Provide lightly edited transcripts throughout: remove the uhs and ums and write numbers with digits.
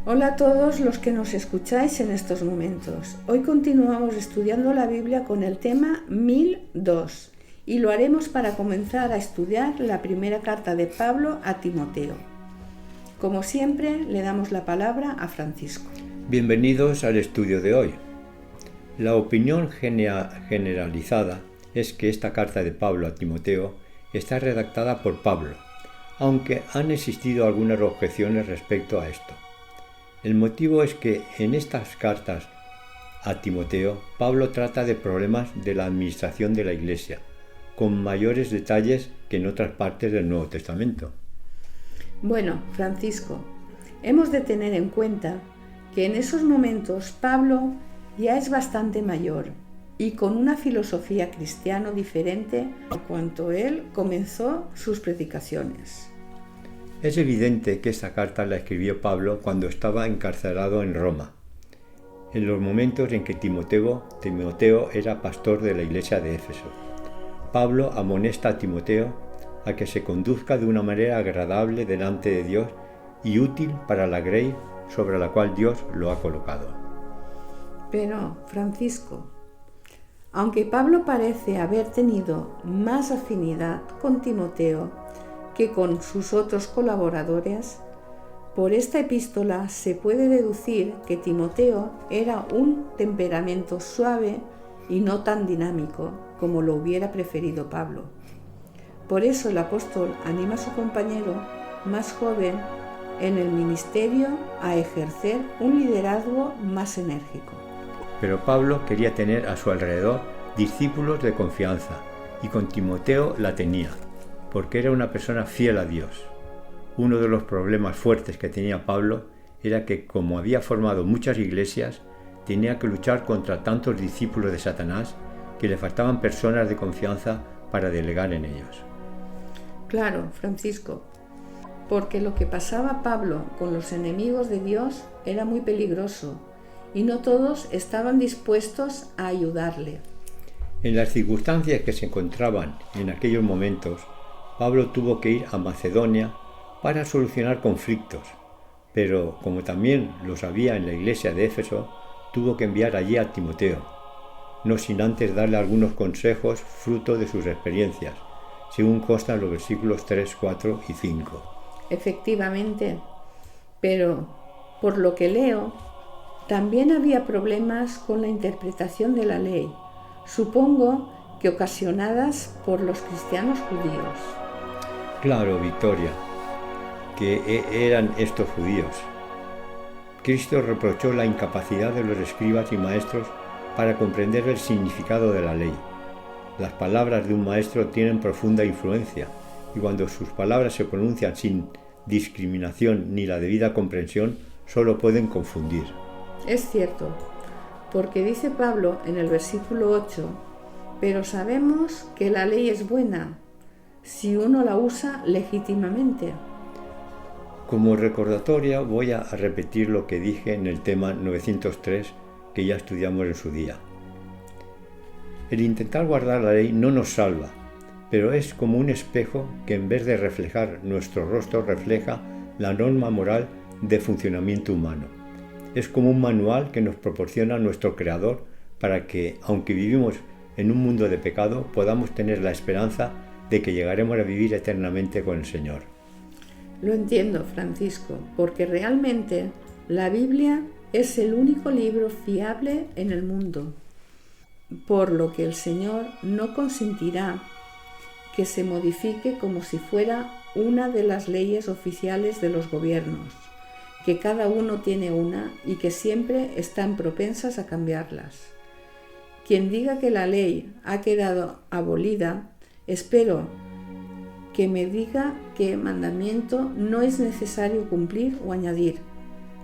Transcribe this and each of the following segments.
Hola a todos los que nos escucháis en estos momentos. Hoy continuamos estudiando la Biblia con el tema 1002 y lo haremos para comenzar a estudiar la primera carta de Pablo a Timoteo. Como siempre, le damos la palabra a Francisco. Bienvenidos al estudio de hoy. La opinión generalizada es que esta carta de Pablo a Timoteo está redactada por Pablo, aunque han existido algunas objeciones respecto a esto. El motivo es que en estas cartas a Timoteo, Pablo trata de problemas de la administración de la Iglesia, con mayores detalles que en otras partes del Nuevo Testamento. Bueno, Francisco, hemos de tener en cuenta que en esos momentos Pablo ya es bastante mayor y con una filosofía cristiana diferente a cuanto él comenzó sus predicaciones. Es evidente que esta carta la escribió Pablo cuando estaba encarcelado en Roma, en los momentos en que Timoteo era pastor de la iglesia de Éfeso. Pablo amonesta a Timoteo a que se conduzca de una manera agradable delante de Dios y útil para la grey sobre la cual Dios lo ha colocado. Pero, Francisco, aunque Pablo parece haber tenido más afinidad con Timoteo que con sus otros colaboradores, por esta epístola se puede deducir que Timoteo era un temperamento suave y no tan dinámico como lo hubiera preferido Pablo. Por eso el apóstol anima a su compañero más joven en el ministerio a ejercer un liderazgo más enérgico. Pero Pablo quería tener a su alrededor discípulos de confianza, y con Timoteo la tenía, porque era una persona fiel a Dios. Uno de los problemas fuertes que tenía Pablo era que, como había formado muchas iglesias, tenía que luchar contra tantos discípulos de Satanás que le faltaban personas de confianza para delegar en ellos. Claro, Francisco, porque lo que pasaba Pablo con los enemigos de Dios era muy peligroso y no todos estaban dispuestos a ayudarle. En las circunstancias que se encontraban en aquellos momentos, Pablo tuvo que ir a Macedonia para solucionar conflictos, pero como también los había en la iglesia de Éfeso, tuvo que enviar allí a Timoteo, no sin antes darle algunos consejos fruto de sus experiencias, según consta en los versículos 3, 4 y 5. Efectivamente, pero por lo que leo, también había problemas con la interpretación de la ley, supongo que ocasionadas por los cristianos judíos. Claro, Victoria, que eran estos judíos. Cristo reprochó la incapacidad de los escribas y maestros para comprender el significado de la ley. Las palabras de un maestro tienen profunda influencia, y cuando sus palabras se pronuncian sin discriminación ni la debida comprensión, solo pueden confundir. Es cierto, porque dice Pablo en el versículo 8, pero sabemos que la ley es buena si uno la usa legítimamente. Como recordatoria voy a repetir lo que dije en el tema 903 que ya estudiamos en su día. El intentar guardar la ley no nos salva, pero es como un espejo que en vez de reflejar nuestro rostro refleja la norma moral de funcionamiento humano. Es como un manual que nos proporciona nuestro Creador para que, aunque vivimos en un mundo de pecado, podamos tener la esperanza de que llegaremos a vivir eternamente con el Señor. Lo entiendo, Francisco, porque realmente la Biblia es el único libro fiable en el mundo, por lo que el Señor no consentirá que se modifique como si fuera una de las leyes oficiales de los gobiernos, que cada uno tiene una y que siempre están propensas a cambiarlas. Quien diga que la ley ha quedado abolida, espero que me diga que mandamiento no es necesario cumplir o añadir.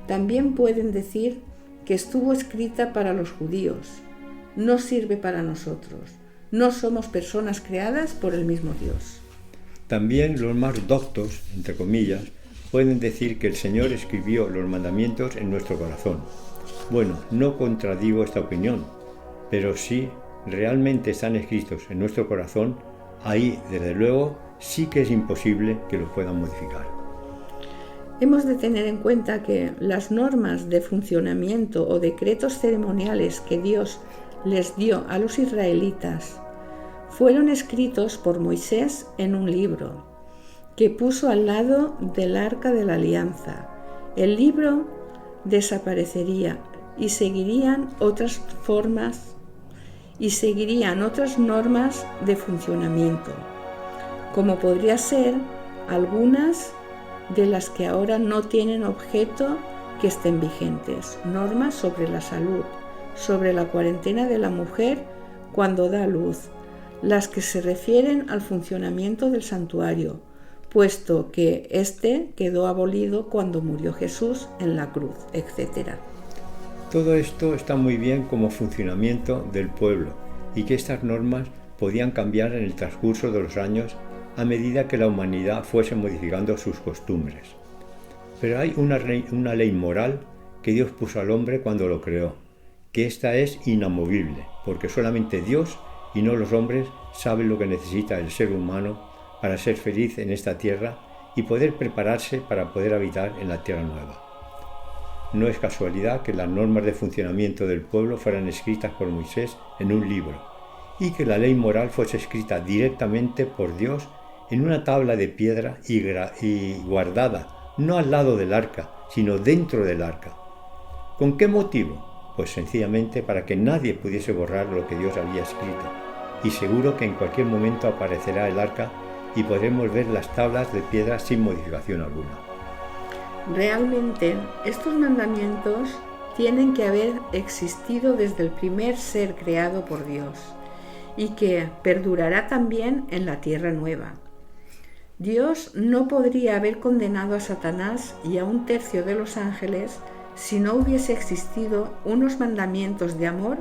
También pueden decir que estuvo escrita para los judíos, no sirve para nosotros, no somos personas creadas por el mismo Dios. También los más doctos, entre comillas, pueden decir que el Señor escribió los mandamientos en nuestro corazón. Bueno, no contradigo esta opinión, pero si realmente están escritos en nuestro corazón, ahí, desde luego, sí que es imposible que lo puedan modificar. Hemos de tener en cuenta que las normas de funcionamiento o decretos ceremoniales que Dios les dio a los israelitas fueron escritos por Moisés en un libro que puso al lado del Arca de la Alianza. El libro desaparecería y seguirían otras normas de funcionamiento, como podría ser algunas de las que ahora no tienen objeto que estén vigentes. Normas sobre la salud, sobre la cuarentena de la mujer cuando da a luz, las que se refieren al funcionamiento del santuario, puesto que éste quedó abolido cuando murió Jesús en la cruz, etc. Todo esto está muy bien como funcionamiento del pueblo y que estas normas podían cambiar en el transcurso de los años a medida que la humanidad fuese modificando sus costumbres. Pero hay una ley moral que Dios puso al hombre cuando lo creó, que esta es inamovible, porque solamente Dios y no los hombres saben lo que necesita el ser humano para ser feliz en esta tierra y poder prepararse para poder habitar en la tierra nueva. No es casualidad que las normas de funcionamiento del pueblo fueran escritas por Moisés en un libro y que la ley moral fuese escrita directamente por Dios en una tabla de piedra y guardada, no al lado del arca, sino dentro del arca. ¿Con qué motivo? Pues sencillamente para que nadie pudiese borrar lo que Dios había escrito. Y seguro que en cualquier momento aparecerá el arca y podremos ver las tablas de piedra sin modificación alguna. Realmente, estos mandamientos tienen que haber existido desde el primer ser creado por Dios y que perdurará también en la tierra nueva. Dios no podría haber condenado a Satanás y a un tercio de los ángeles si no hubiese existido unos mandamientos de amor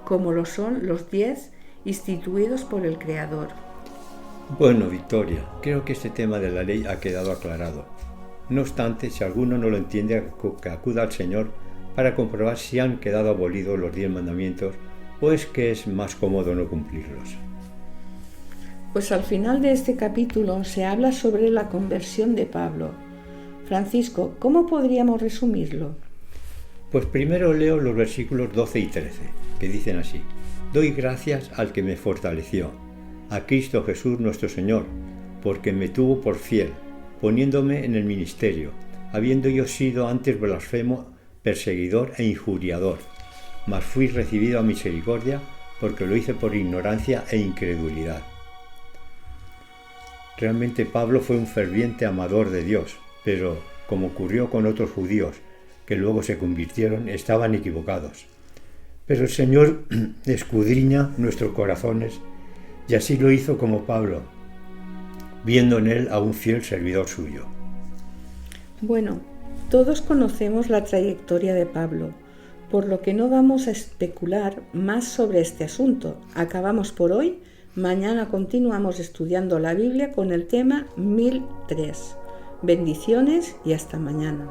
como lo son los 10 instituidos por el Creador. Bueno, Victoria, creo que este tema de la ley ha quedado aclarado. No obstante, si alguno no lo entiende, que acuda al Señor para comprobar si han quedado abolidos los 10 mandamientos o es que es más cómodo no cumplirlos. Pues al final de este capítulo se habla sobre la conversión de Pablo. Francisco, ¿cómo podríamos resumirlo? Pues primero leo los versículos 12 y 13, que dicen así: Doy gracias al que me fortaleció, a Cristo Jesús nuestro Señor, porque me tuvo por fiel, poniéndome en el ministerio, habiendo yo sido antes blasfemo, perseguidor e injuriador, mas fui recibido a misericordia, porque lo hice por ignorancia e incredulidad. Realmente Pablo fue un ferviente amador de Dios, pero, como ocurrió con otros judíos que luego se convirtieron, estaban equivocados. Pero el Señor escudriña nuestros corazones, y así lo hizo como Pablo, viendo en él a un fiel servidor suyo. Bueno, todos conocemos la trayectoria de Pablo, por lo que no vamos a especular más sobre este asunto. Acabamos por hoy. Mañana continuamos estudiando la Biblia con el tema 1003. Bendiciones y hasta mañana.